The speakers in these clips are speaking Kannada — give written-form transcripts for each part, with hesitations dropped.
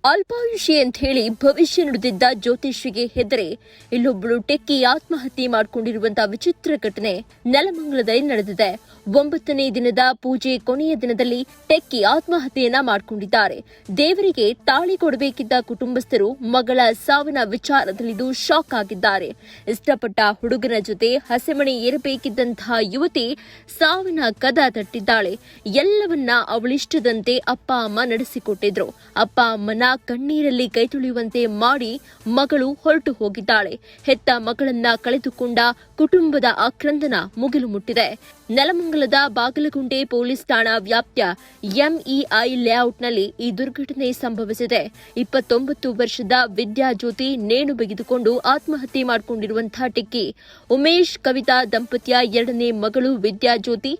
ಅಲ್ಪಾಯುಷಿ ಅಂತ ಹೇಳಿ ಭವಿಷ್ಯ ನುಡಿದಿದ್ದ ಜ್ಯೋತಿಷಿಗೆ ಹೆದರಿ ಇಲ್ಲೊಬ್ಬಳು ಟೆಕ್ಕಿ ಆತ್ಮಹತ್ಯೆ ಮಾಡಿಕೊಂಡಿರುವಂತಹ ವಿಚಿತ್ರ ಘಟನೆ ನೆಲಮಂಗಲದಲ್ಲಿ ನಡೆದಿದೆ. 9ನೇ ದಿನದ ಪೂಜೆ ಕೊನೆಯ ದಿನದಲ್ಲಿ ಟೆಕ್ಕಿ ಆತ್ಮಹತ್ಯೆಯನ್ನ ಮಾಡಿಕೊಂಡಿದ್ದಾರೆ. ದೇವರಿಗೆ ತಾಳಿ ಕೊಡಬೇಕಿದ್ದ ಕುಟುಂಬಸ್ಥರು ಮಗಳ ಸಾವಿನ ವಿಚಾರದಲ್ಲಿದ್ದು ಶಾಕ್ ಆಗಿದ್ದಾರೆ. ಇಷ್ಟಪಟ್ಟ ಹುಡುಗನ ಜೊತೆ ಹಸೆಮಣೆ ಏರಬೇಕಿದ್ದಂತಹ ಯುವತಿ ಸಾವಿನ ಕದ ತಟ್ಟಿದ್ದಾಳೆ. ಎಲ್ಲವನ್ನ ಅವಳಿಷ್ಟದಂತೆ ಅಪ್ಪ ಅಮ್ಮ ನಡೆಸಿಕೊಟ್ಟಿದ್ರು. ಅಪ್ಪ ಅಮ್ಮನ ಕಣ್ಣೀರಲ್ಲಿ ಕೈ ತೊಳೆಯುವಂತೆ ಮಾಡಿ ಮಗಳು ಹೊರಟು ಹೋಗಿದ್ದಾಳೆ. ಹೆತ್ತ ಮಗಳನ್ನ ಕಳೆದುಕೊಂಡ ಕುಟುಂಬದ ಆಕ್ರಂದನ ಮುಗಿಲು ಮುಟ್ಟಿದೆ. ನೆಲಮಂಗಲದ ಬಾಗಲಗುಂಟೆ ಪೊಲೀಸ್ ಠಾಣಾ ವ್ಯಾಪ್ತಿಯ ಎಂಇಐ ಲೇಔಟ್ನಲ್ಲಿ ಈ ದುರ್ಘಟನೆ ಸಂಭವಿಸಿದೆ. 29 ವರ್ಷದ ವಿದ್ಯಾಜ್ಯೋತಿ ನೇಣು ಬಿಗಿದುಕೊಂಡು ಆತ್ಮಹತ್ಯೆ ಮಾಡಿಕೊಂಡಿರುವಂತಹ ಟೆಕ್ಕಿ ಉಮೇಶ್ ಕವಿತಾ ದಂಪತಿಯ 2ನೇ ಮಗಳು ವಿದ್ಯಾಜ್ಯೋತಿ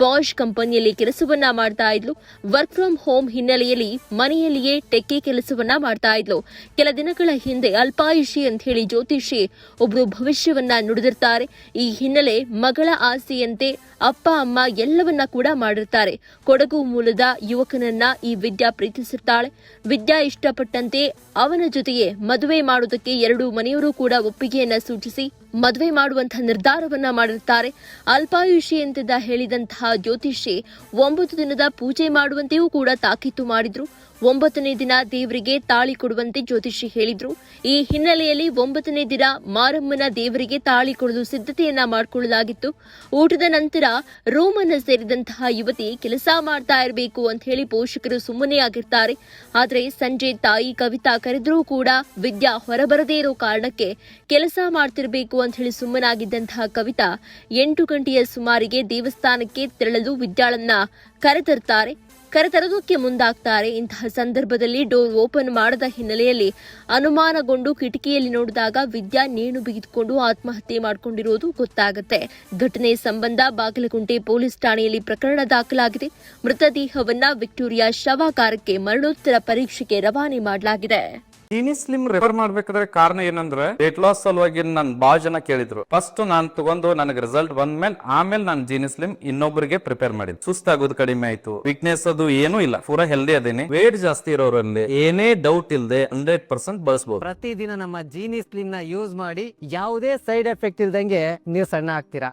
ಬಾಷ್ ಕಂಪನಿಯಲ್ಲಿ ಕೆಲಸವನ್ನ ಮಾಡ್ತಾ ಇದ್ಲು. ವರ್ಕ್ ಫ್ರಮ್ ಹೋಮ್ ಹಿನ್ನೆಲೆಯಲ್ಲಿ ಮನೆಯಲ್ಲಿಯೇ ಟೆಕ್ಕಿ ಕೆಲಸವನ್ನ ಮಾಡ್ತಾ ಇದ್ಲು. ಕೆಲ ದಿನಗಳ ಹಿಂದೆ ಅಲ್ಪಾಯುಷಿ ಅಂತ ಹೇಳಿ ಜ್ಯೋತಿಷಿ ಒಬ್ರು ಭವಿಷ್ಯವನ್ನ ನುಡಿದಿರ್ತಾರೆ. ಈ ಹಿನ್ನೆಲೆ ಮಗಳ ಆಸೆಯಂತೆ ಅಪ್ಪ ಅಮ್ಮ ಎಲ್ಲವನ್ನ ಕೂಡ ಮಾಡಿರ್ತಾರೆ. ಕೊಡಗು ಮೂಲದ ಯುವಕನನ್ನ ಈ ವಿದ್ಯಾ ಪ್ರೀತಿಸಿರ್ತಾಳೆ. ವಿದ್ಯಾ ಇಷ್ಟಪಟ್ಟಂತೆ ಅವನ ಜೊತೆಗೆ ಮದುವೆ ಮಾಡುವುದಕ್ಕೆ 2 ಮನೆಯವರು ಕೂಡ ಒಪ್ಪಿಗೆಯನ್ನ ಸೂಚಿಸಿ ಮದುವೆ ಮಾಡುವಂತಹ ನಿರ್ಧಾರವನ್ನ ಮಾಡಿರ್ತಾರೆ. ಅಲ್ಪಾಯುಷಿ ಅಂತ ಹೇಳಿದಂತಹ ಜ್ಯೋತಿಷಿ 9 ದಿನದ ಪೂಜೆ ಮಾಡುವಂತೆಯೂ ಕೂಡ ತಾಕೀತು ಮಾಡಿದ್ರು. 9ನೇ ದಿನ ದೇವರಿಗೆ ತಾಳಿ ಕೊಡುವಂತೆ ಜ್ಯೋತಿಷಿ ಹೇಳಿದ್ರು. ಈ ಹಿನ್ನೆಲೆಯಲ್ಲಿ 9ನೇ ದಿನ ಮಾರಮ್ಮನ ದೇವರಿಗೆ ತಾಳಿ ಕೊಡಲು ಸಿದ್ಧತೆಯನ್ನ ಮಾಡಿಕೊಳ್ಳಲಾಗಿತ್ತು. ಊಟದ ನಂತರ ರೂಮ್ ಅನ್ನು ಸೇರಿದಂತಹ ಯುವತಿ ಕೆಲಸ ಮಾಡ್ತಾ ಇರಬೇಕು ಅಂತ ಹೇಳಿ ಪೋಷಕರು ಸುಮ್ಮನೆ ಆಗಿರ್ತಾರೆ. ಆದ್ರೆ ಸಂಜೆ ತಾಯಿ ಕವಿತಾ ಕರೆದ್ರೂ ಕೂಡ ವಿದ್ಯಾ ಹೊರಬರದೇ ಇರೋ ಕಾರಣಕ್ಕೆ ಕೆಲಸ ಮಾಡ್ತಿರ್ಬೇಕು ಅಂತ ಹೇಳಿ ಸುಮ್ಮನಾಗಿದ್ದಂತಹ ಕವಿತಾ 8 ಗಂಟೆಯ ಸುಮಾರಿಗೆ ದೇವಸ್ಥಾನಕ್ಕೆ ತೆರಳಲು ವಿದ್ಯಾಳನ್ನ ಕರೆತರೋದಕ್ಕೆ ಮುಂದಾಗ್ತಾರೆ. ಇಂತಹ ಸಂದರ್ಭದಲ್ಲಿ ಡೋರ್ ಓಪನ್ ಮಾಡದ ಹಿನ್ನೆಲೆಯಲ್ಲಿ ಅನುಮಾನಗೊಂಡು ಕಿಟಕಿಯಲ್ಲಿ ನೋಡಿದಾಗ ವಿದ್ಯಾ ನೇಣು ಬಿಗಿದುಕೊಂಡು ಆತ್ಮಹತ್ಯೆ ಮಾಡಿಕೊಂಡಿರುವುದು ಗೊತ್ತಾಗುತ್ತೆ. ಘಟನೆ ಸಂಬಂಧ ಬಾಗಲಗುಂಟೆ ಪೊಲೀಸ್ ಠಾಣೆಯಲ್ಲಿ ಪ್ರಕರಣ ದಾಖಲಾಗಿದೆ. ಮೃತದೇಹವನ್ನ ವಿಕ್ಟೋರಿಯಾ ಶವಾಗಾರಕ್ಕೆ ಮರಣೋತ್ತರ ಪರೀಕ್ಷೆಗೆ ರವಾನೆ ಮಾಡಲಾಗಿದೆ. ಜೀನಿ ಸ್ಲಿಮ್ ರೆಫರ್ ಮಾಡ್ಬೇಕಾದ್ರೆ ಕಾರಣ ಏನಂದ್ರೆ ವೇಟ್ ಲಾಸ್ ಸಲುವಾಗಿ ನನ್ ಬಾಳ ಜನ ಕೇಳಿದ್ರು. ಫಸ್ಟ್ ನಾನ್ ತಗೊಂಡು ನನಗೆ ರಿಸಲ್ಟ್ ಬಂದ್ಮೇಲೆ ಆಮೇಲೆ ನಾನು ಜೀನಿ ಸ್ಲಿಮ್ ಇನ್ನೊಬ್ಬರಿಗೆ ಪ್ರಿಪೇರ್ ಮಾಡಿದ್. ಸುಸ್ತಾಗೋದು ಕಡಿಮೆ ಆಯ್ತು, ವೀಕ್ನೆಸ್ ಅದು ಏನೂ ಇಲ್ಲ, ಪೂರಾ ಹೆಲ್ದಿ ಅದೇನಿ. ವೇಟ್ ಜಾಸ್ತಿ ಇರೋರಲ್ಲಿ ಏನೇ ಡೌಟ್ ಇಲ್ಲದೆ 100% ಬಳಸಬಹುದು. ಪ್ರತಿದಿನ ನಮ್ಮ ಜೀನಿ ಸ್ಲಿಮ್ ನ ಯೂಸ್ ಮಾಡಿ ಯಾವುದೇ ಸೈಡ್ ಎಫೆಕ್ಟ್ ಇಲ್ದಂಗೆ ನೀವು ಸಣ್ಣ ಆಗ್ತೀರಾ.